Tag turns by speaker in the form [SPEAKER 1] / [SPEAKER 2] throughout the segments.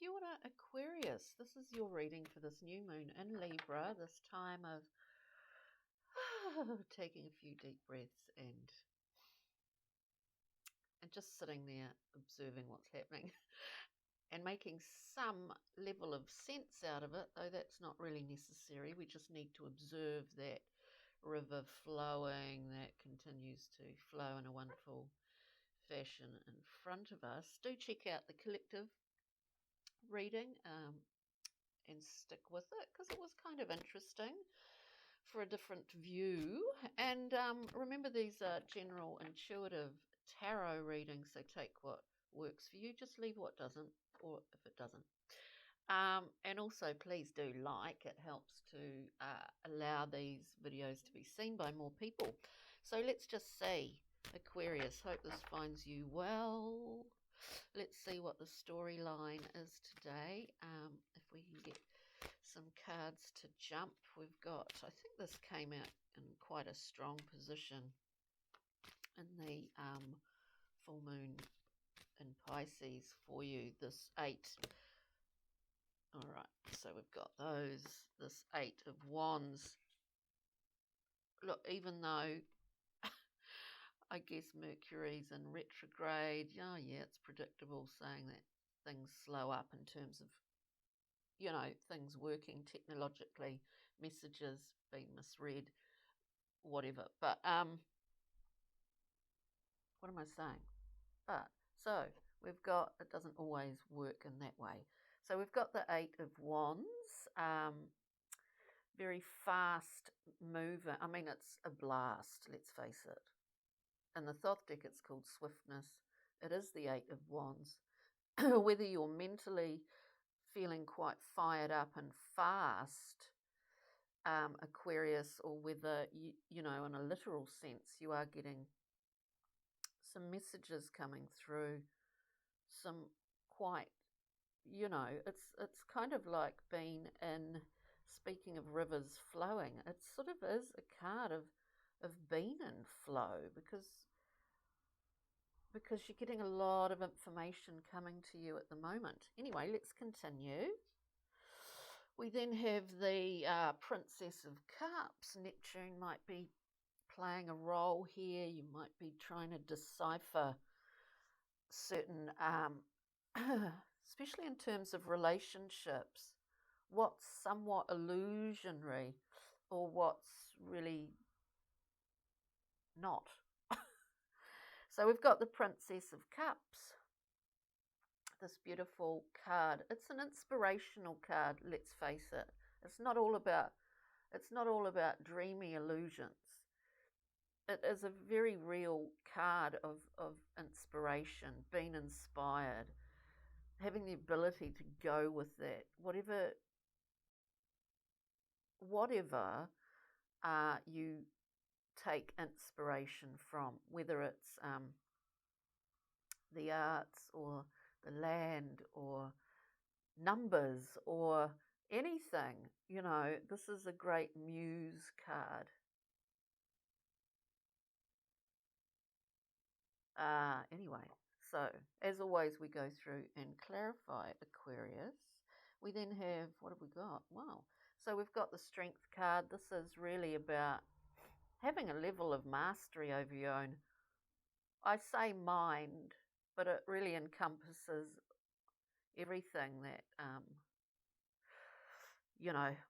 [SPEAKER 1] Kia ora, Aquarius. This is your reading for this new moon in Libra, this time of taking a few deep breaths and just sitting there observing what's happening and making some level of sense out of it, though that's not really necessary. We just need to observe that river flowing that continues to flow in a wonderful fashion in front of us. Do check out the collective reading and stick with it, because it was kind of interesting for a different view. And remember, these are general intuitive tarot readings, so take what works for you, just leave what doesn't, or if it doesn't. And also please do like, it helps to allow these videos to be seen by more people. So let's just see, Aquarius, hope this finds you well. Let's see what the storyline is today. If we can get some cards to jump. We've got, I think this came out in quite a strong position in the full moon in Pisces for you, this 8. All right, so we've got this 8 of Wands. Look, even though I guess Mercury's in retrograde, yeah, it's predictable, saying that things slow up in terms of, things working technologically, messages being misread, whatever. But what am I saying? So we've got, it doesn't always work in that way. So we've got the 8 of Wands, very fast mover. I mean, it's a blast, let's face it. In the Thoth deck, it's called swiftness. It is the 8 of Wands. Whether you're mentally feeling quite fired up and fast, Aquarius, or whether, in a literal sense, you are getting some messages coming through, some quite, it's kind of like being in, speaking of rivers flowing, it sort of is a card of being in flow, because you're getting a lot of information coming to you at the moment. Anyway, let's continue. We then have the Princess of Cups. Neptune might be playing a role here. You might be trying to decipher certain, especially in terms of relationships, what's somewhat illusionary or what's really not. So we've got the Princess of Cups, this beautiful card. It's an inspirational card, let's face it. It's not all about dreamy illusions. It is a very real card of inspiration, being inspired, having the ability to go with that, whatever you take inspiration from, whether it's the arts or the land or numbers or anything. This is a great muse card. Anyway, so as always, we go through and clarify, Aquarius. We then have, what have we got? Wow. So we've got the Strength card. This is really about having a level of mastery over your own, I say mind, but it really encompasses everything that,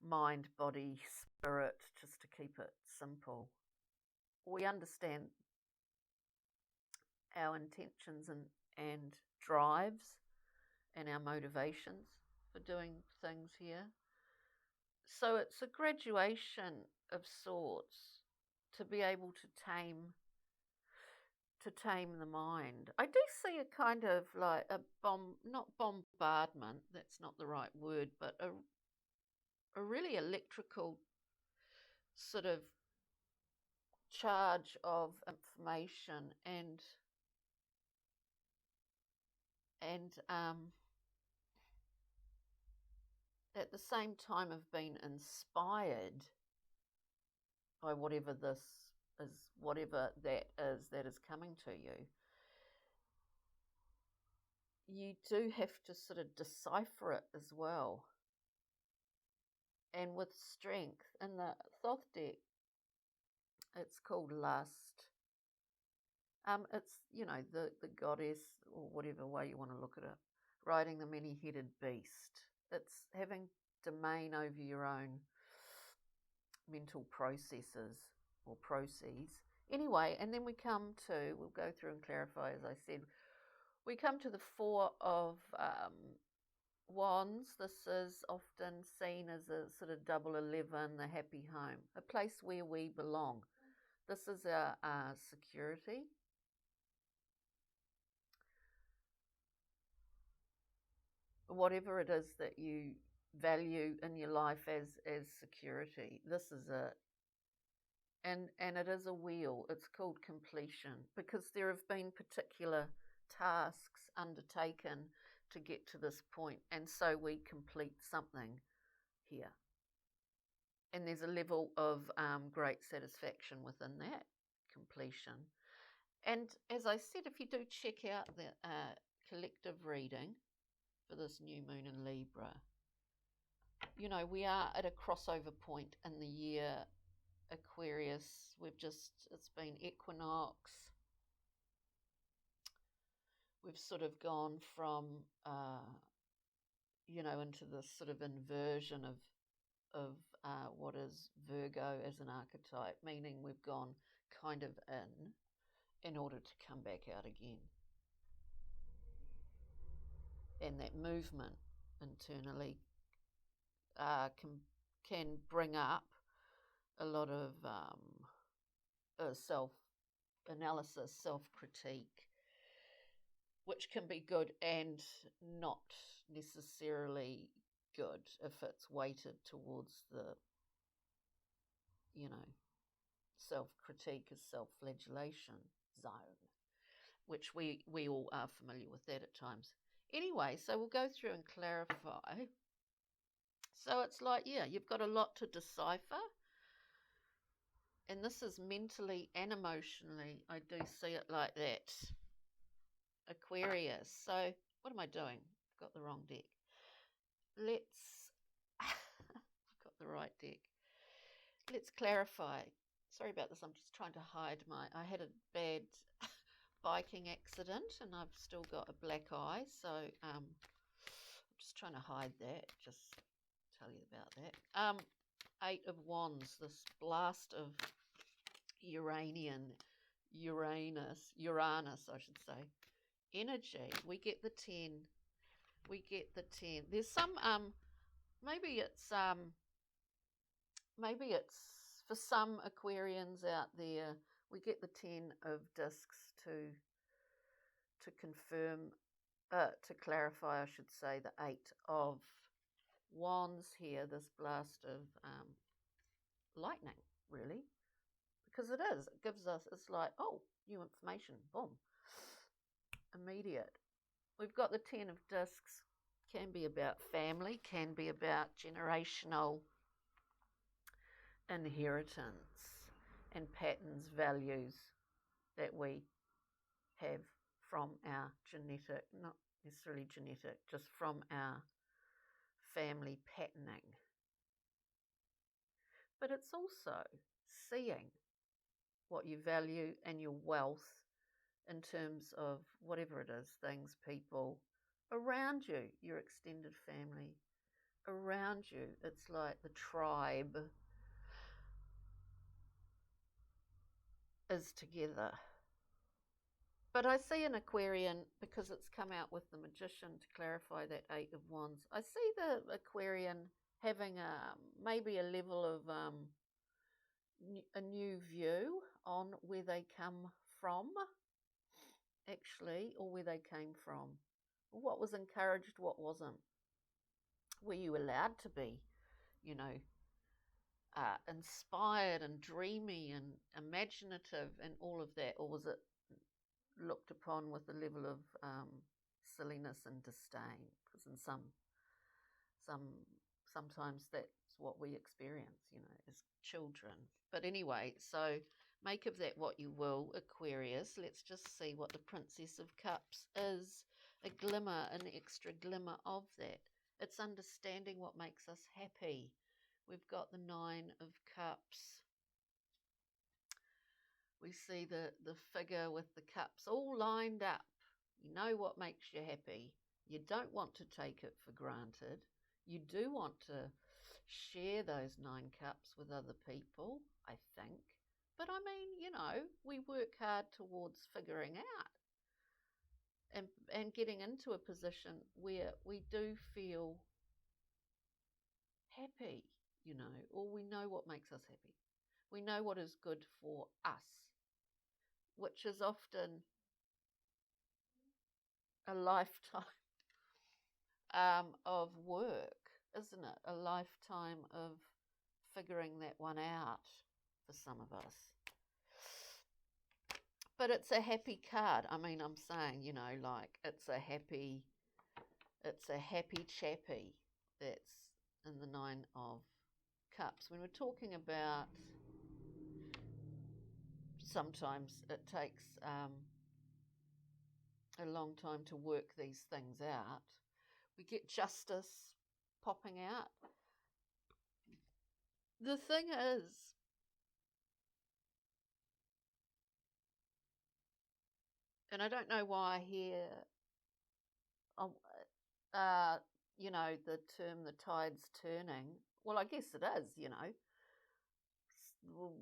[SPEAKER 1] mind, body, spirit, just to keep it simple. We understand our intentions and drives and our motivations for doing things here. So it's a graduation of sorts to be able to tame the mind. I do see a kind of like not bombardment, that's not the right word, but a really electrical sort of charge of information and at the same time of being inspired by whatever this is, whatever that is coming to you. you do have to sort of decipher it as well, and with strength. In the Thoth deck, it's called Lust. It's, the goddess, or whatever way you want to look at it, riding the many-headed beast. It's having domain over your own mental processes or proces. Anyway, and then we'll go through and clarify, as I said, we come to the Four of Wands. This is often seen as a sort of double 11, the happy home, a place where we belong. This is our security. Whatever it is that you value in your life as security, this is it. And it is a wheel. It's called completion, because there have been particular tasks undertaken to get to this point, and so we complete something here. And there's a level of great satisfaction within that completion. And as I said, if you do check out the collective reading for this new moon in Libra, we are at a crossover point in the year Aquarius. It's been equinox. We've sort of gone from, into this sort of inversion of what is Virgo as an archetype, meaning we've gone kind of in order to come back out again. And that movement internally can bring up a lot of self-analysis, self-critique, which can be good and not necessarily good if it's weighted towards the, self-critique as self-flagellation zone, which we all are familiar with that at times. Anyway, so we'll go through and clarify. So it's like, you've got a lot to decipher. And this is mentally and emotionally, I do see it like that. Aquarius. So what am I doing? I've got the wrong deck. I've got the right deck. Let's clarify. Sorry about this. I'm just trying to hide I had a bad biking accident and I've still got a black eye. So I'm just trying to hide that. Just tell you about that. Eight of Wands, this blast of Uranus, I should say, energy. We get the 10. There's some maybe it's for some Aquarians out there, we get the 10 of discs to confirm, to clarify, I should say, the 8 of Wands here, this blast of lightning, really, because it gives us, it's like, oh, new information, boom, immediate. We've got the 10 of discs, can be about family, can be about generational inheritance and patterns, values that we have from our genetic, not necessarily genetic, just from our family patterning. But it's also seeing what you value and your wealth in terms of whatever it is, things, people around you, your extended family around you. It's like the tribe is together. But I see an Aquarian, because it's come out with the Magician to clarify that 8 of Wands, I see the Aquarian having maybe a level of a new view on where they come from, actually, or where they came from. What was encouraged, what wasn't. Were you allowed to be, inspired and dreamy and imaginative and all of that, or was it looked upon with a level of silliness and disdain? Because in sometimes that's what we experience, as children. But anyway, so make of that what you will, Aquarius. Let's just see what the Princess of Cups is a glimmer, an extra glimmer of that. It's understanding what makes us happy. We've got the 9 of Cups. We see the figure with the cups all lined up. You know what makes you happy. You don't want to take it for granted. You do want to share those 9 cups with other people, I think. But I mean, we work hard towards figuring out and getting into a position where we do feel happy, or we know what makes us happy. We know what is good for us, which is often a lifetime of work, isn't it? A lifetime of figuring that one out for some of us. But it's a happy card. I mean, I'm saying, it's a happy chappy that's in the 9 of Cups. When we're talking about, sometimes it takes a long time to work these things out. We get justice popping out. The thing is, and I don't know why here, the term the tide's turning. Well, I guess it is,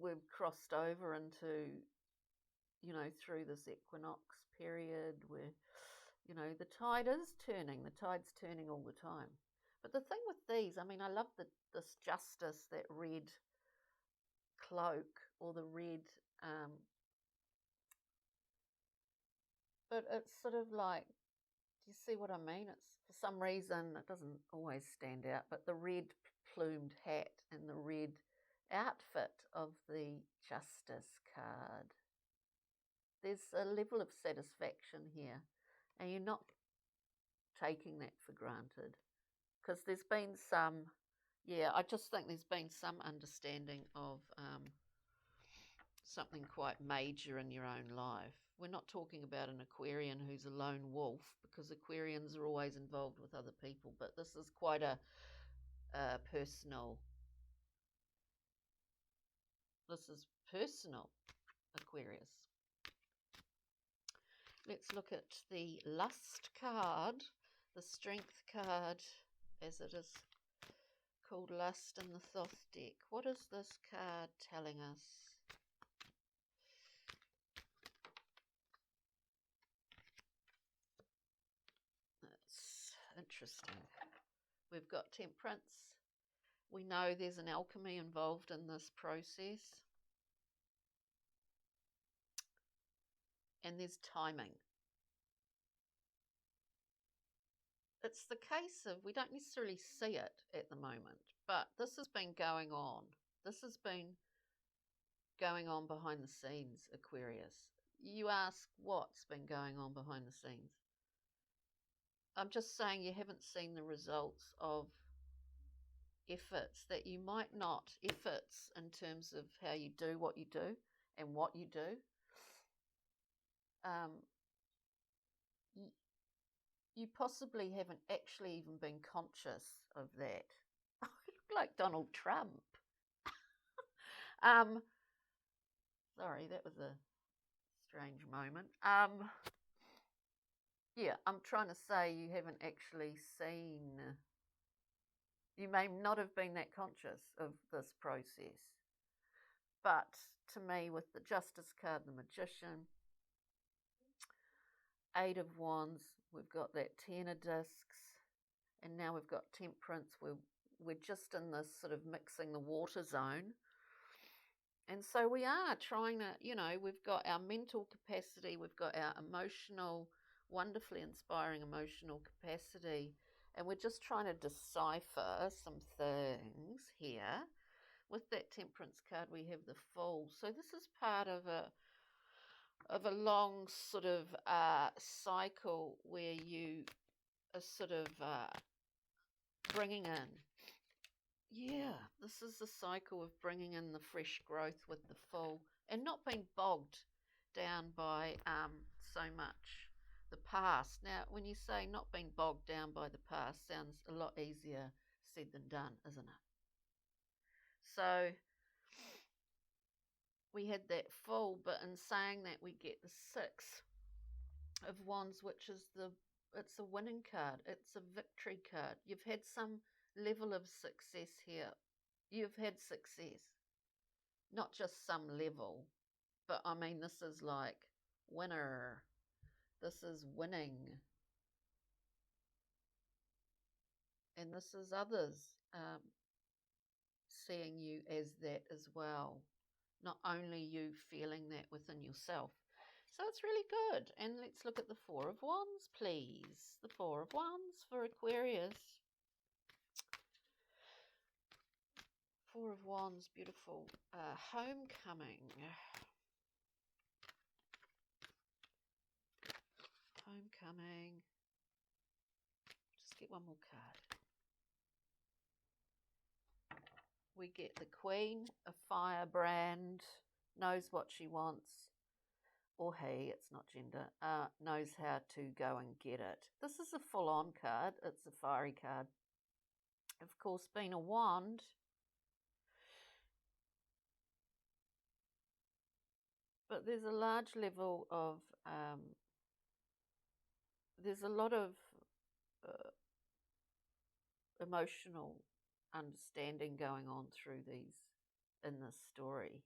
[SPEAKER 1] We've crossed over into, through this equinox period where, the tide is turning. The tide's turning all the time. But the thing with these, I mean, I love this justice, that red cloak or the red, but it's sort of like, do you see what I mean? It's, for some reason, it doesn't always stand out, but the red plumed hat and the red outfit of the Justice card. There's a level of satisfaction here, and you're not taking that for granted, because there's been some, I just think there's been some understanding of something quite major in your own life. We're not talking about an Aquarian who's a lone wolf, because Aquarians are always involved with other people, but this is quite a personal. This is personal, Aquarius. Let's look at the Lust card, the Strength card, as it is called Lust in the Thoth deck. What is this card telling us? That's interesting. We've got Temperance. We know there's an alchemy involved in this process. And there's timing. It's the case of, we don't necessarily see it at the moment, but this has been going on. This has been going on behind the scenes, Aquarius. You ask what's been going on behind the scenes. I'm just saying you haven't seen the results of efforts that you might not, efforts in terms of how you do what you do and what you do. You possibly haven't actually even been conscious of that. I look like Donald Trump. Sorry, that was a strange moment. I'm trying to say you haven't actually seen, you may not have been that conscious of this process. But to me, with the Justice card, the Magician, 8 of Wands, we've got that 10 of Discs, and now we've got Temperance. We're just in this sort of mixing the water zone. And so we are trying to, we've got our mental capacity, we've got our emotional, wonderfully inspiring emotional capacity, and we're just trying to decipher some things here. With that Temperance card, we have the Fool. So this is part of a long sort of cycle where you are sort of bringing in. This is the cycle of bringing in the fresh growth with the Fool and not being bogged down by so much the past. Now, when you say not being bogged down by the past, sounds a lot easier said than done, isn't it? So we had that full, but in saying that, we get the 6 of Wands, which is it's a winning card. It's a victory card. You've had some level of success here. You've had success, not just some level, but I mean, this is like winner. This is winning. And this is others seeing you as that as well. Not only you feeling that within yourself. So it's really good. And let's look at the 4 of Wands, please. The 4 of Wands for Aquarius. 4 of Wands, beautiful. Homecoming. Homecoming. Just get one more card. We get the Queen, a firebrand, knows what she wants, or he, it's not gender, knows how to go and get it. This is a full-on card. It's a fiery card. Of course, being a wand, but there's a large level of, there's a lot of emotional understanding going on through in this story.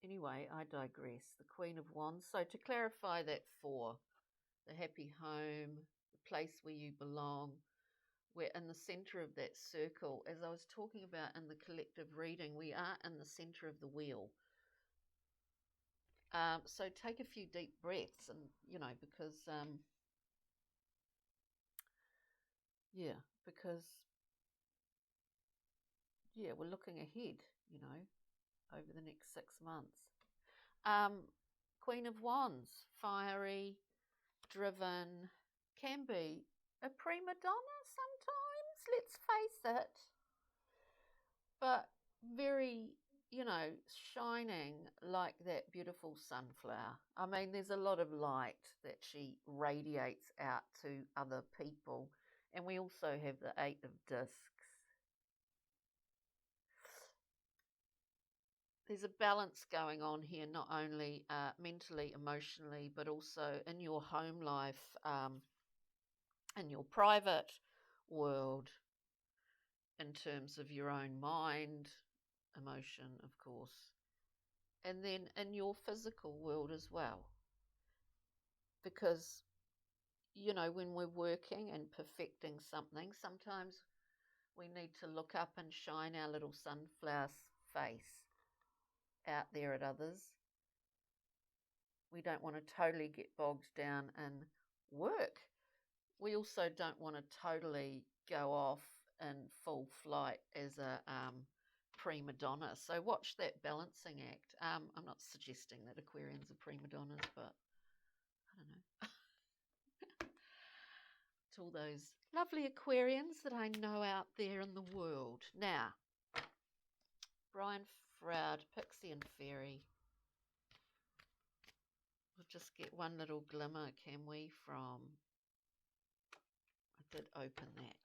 [SPEAKER 1] Anyway, I digress. The Queen of Wands. So to clarify that 4, the happy home, the place where you belong, we're in the centre of that circle. As I was talking about in the collective reading, we are in the centre of the wheel. So take a few deep breaths, and because we're looking ahead, over the next 6 months. Queen of Wands, fiery, driven, can be a prima donna sometimes, let's face it, but very, shining like that beautiful sunflower. I mean, there's a lot of light that she radiates out to other people. And we also have the 8 of discs. There's a balance going on here, not only mentally, emotionally, but also in your home life, in your private world, in terms of your own mind, emotion, of course, and then in your physical world as well. Because, when we're working and perfecting something, sometimes we need to look up and shine our little sunflower face out there at others. We don't want to totally get bogged down in work. We also don't want to totally go off in full flight as a prima donna. So watch that balancing act. I'm not suggesting that Aquarians are prima donnas, but I don't know. To all those lovely Aquarians that I know out there in the world. Now, Brian Froud, Pixie and Fairy. We'll just get one little glimmer, can we, from... I did open that.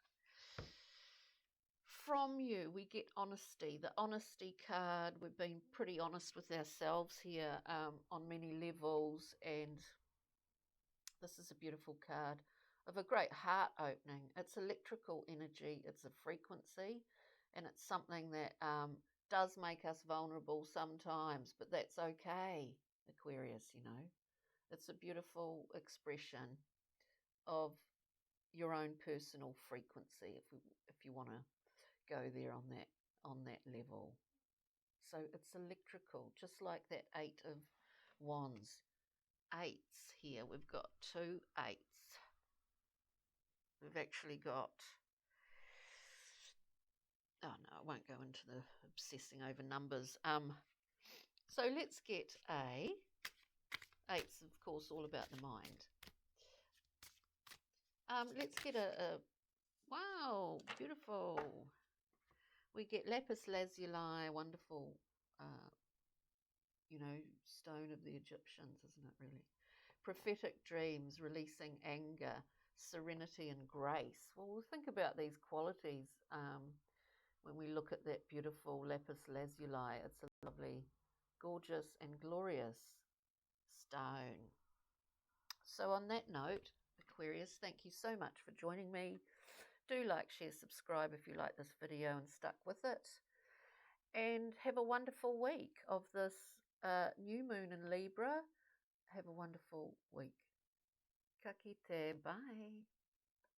[SPEAKER 1] From you, we get honesty, the honesty card. We've been pretty honest with ourselves here on many levels, and this is a beautiful card of a great heart opening. It's electrical energy, it's a frequency, and it's something that does make us vulnerable sometimes, but that's okay, Aquarius, It's a beautiful expression of your own personal frequency, if you want to go there on that level. So it's electrical, just like that 8 of Wands. 8s here. We've got 2 8s. We've actually got... Oh no, I won't go into the obsessing over numbers. So let's get a... 8's, of course, all about the mind. Let's get a wow, beautiful. We get lapis lazuli, wonderful, stone of the Egyptians, isn't it really? prophetic dreams, releasing anger, serenity and grace. Well, we'll think about these qualities when we look at that beautiful lapis lazuli. It's a lovely, gorgeous and glorious stone. So on that note, Aquarius, thank you so much for joining me. Do like, share, subscribe if you like this video and stuck with it. And have a wonderful week of this new moon in Libra. Have a wonderful week. Ka kite. Bye.